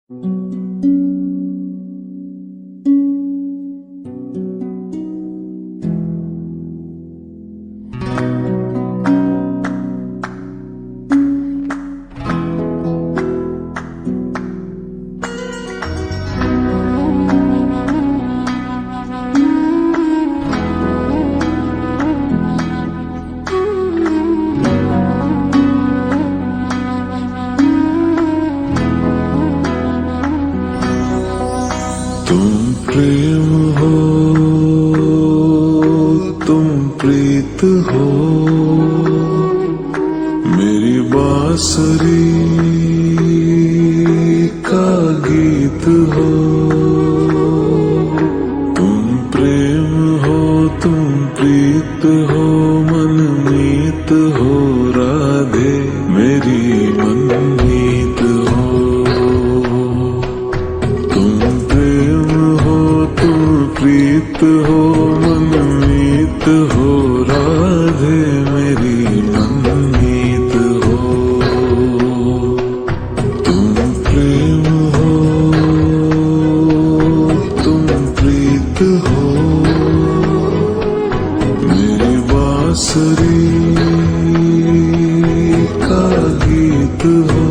तुम प्रेम हो, तुम प्रीत हो, मेरी बांसुरी का गीत हो। तुम प्रेम हो, तुम प्रीत हो, मनमीत हो, राधे मेरी मनमीत हो। प्रीत हो, मनमीत हो, राधे मेरी मनमीत हो। तुम प्रेम हो, तुम प्रीत हो, मेरी बांसुरी का गीत हो।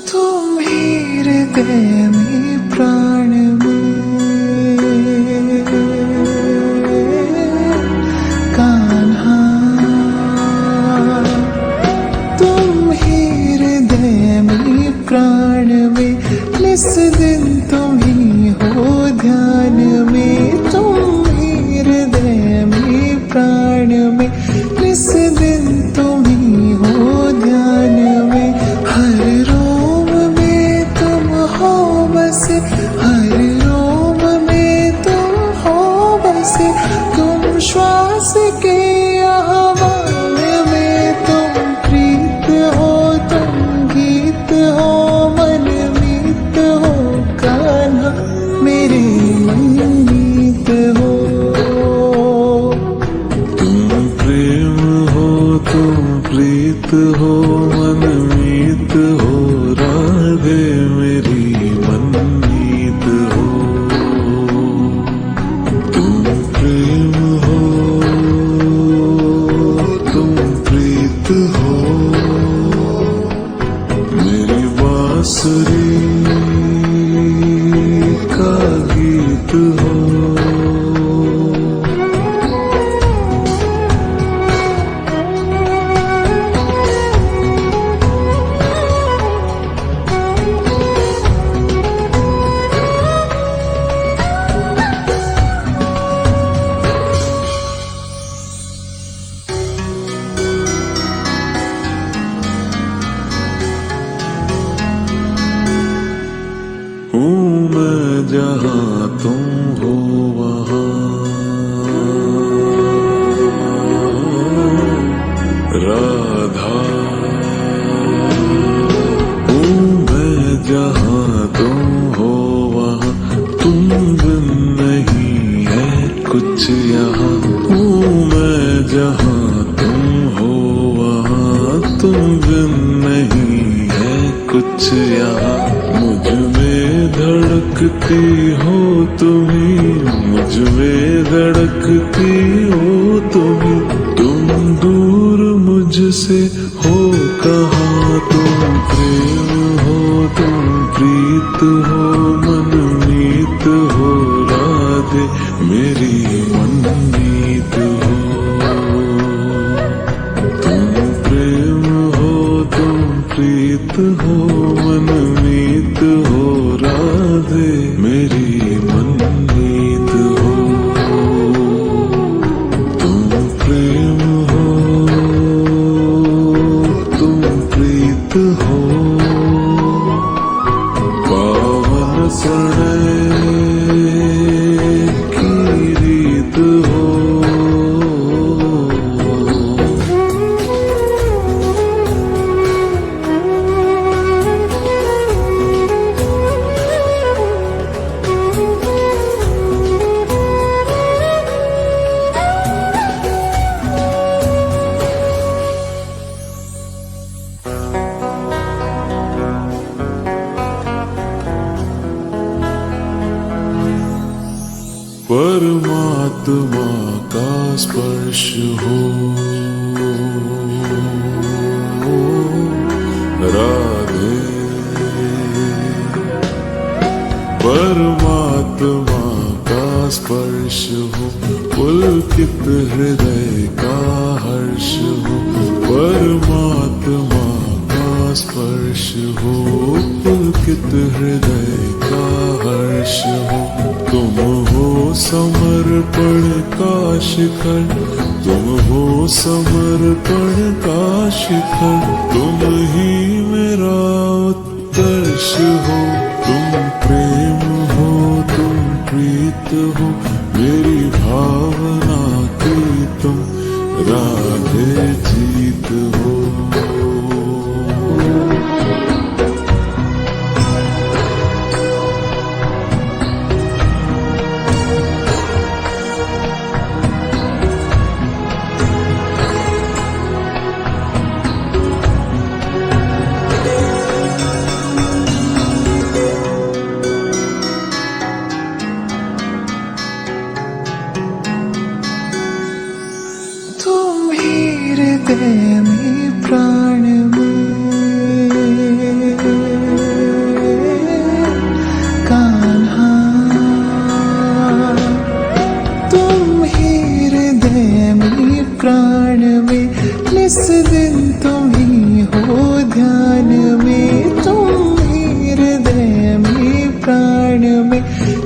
तुम ही हृदय में प्राण में कान्हा, तुम ही हृदय में प्राण में, निस दिन तुम ही हो ध्यान में। तुम ही हृदय में प्राण में, निस दिन तुम ही हो ध्यान में। हर रोम में तुम हो बसे, हर रोम में तुम हो बसे। तुम श्वास के आह्वान में, तुम प्रीत हो, तुम गीत हो, मनमीत हो, कान्हा मेरे मनमीत हो। तुम प्रेम हो, तुम प्रीत हो, मनमीत हो, राधे मेरी मनमीत हो। तुम प्रेम हो, तुम प्रीत हो, मेरी बांसुरी का गीत हो। हूँ मैं जहाँ तुम हो वहाँ, राधा। हूँ मैं जहाँ तुम हो वहाँ, तुम बिन नहीं है कुछ यहाँ। हूँ मैं जहाँ तुम हो वहाँ, तुम बिन नहीं है कुछ यहाँ। मुझ में धड़कती हो तुम्ही, मुझ में धड़कती हो तुम्ही। तुम दूर मुझसे हो कहाँ, तुम प्रेम हो, तुम प्रीत हो, मनमीत हो, राधे मेरी मनमीत हो। तुम प्रेम हो, तुम प्रीत हो, मनमीत हो, राधे मेरी मनमीत हो। तुम प्रेम हो, तुम प्रीत हो, पावन प्रणय की परमात्मा का स्पर्श हो राधे, परमात्मा का स्पर्श हो, पुलकित हृदय का हर्ष हो, परमात्मा का स्पर्श हो, पुलकित हृदय का हर्ष हो। तुम हो समर्पण का शिखर, तुम हो समर्पण का शिखर, तुम ही मेरा उत्कर्ष हो। तुम प्रेम हो, तुम प्रीत हो, मेरी भावना की तुम राधे जीत हो। तुम ही हृदय में प्राण में कान्हा, तुम ही हृदय में प्राण में, निस दिन तुम ही हो ध्यान में। तुम ही हृदय में प्राण में,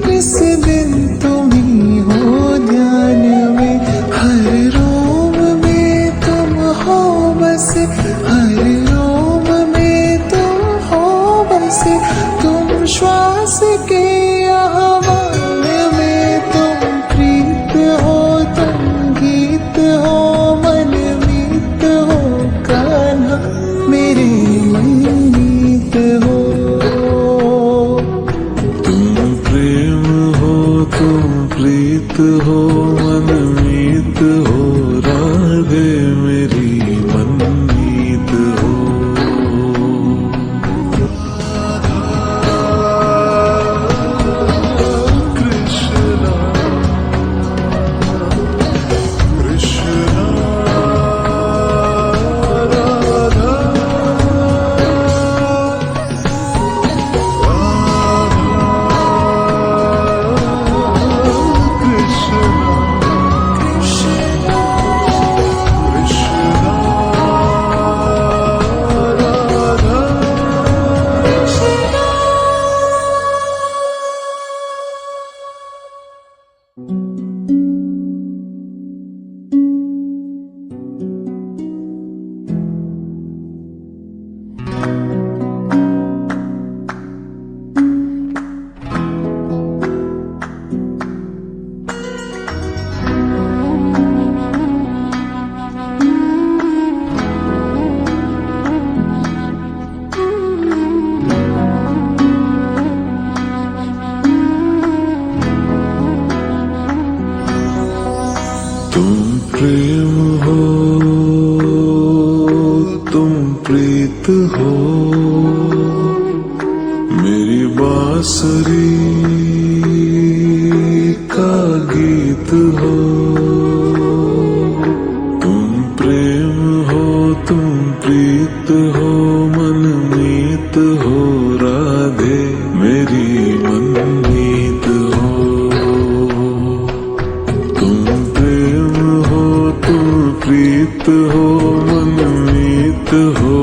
निस दिन तुम ही हो ध्यान में। हर रोम में तुम हो बसे, हर रोम में तुम हो बसे, तुम श्वास के आह्वान में। तुम प्रीत हो, तुम गीत हो, मनमीत हो कान्हा, मेरे मनमीत हो। तुम प्रेम हो, तुम प्रीत हो, मनमीत हो राधे, मेरी मनमीत हो। कृष्णा कृष्णा राधा तुम प्रेम हो, तुम प्रीत हो, मेरी बांसुरी का गीत हो। तुम प्रेम हो, तुम प्रीत हो, मनमीत हो राधे, मेरी मनमीत हो। तुम प्रेम हो, तुम प्रीत हो, मनमीत हो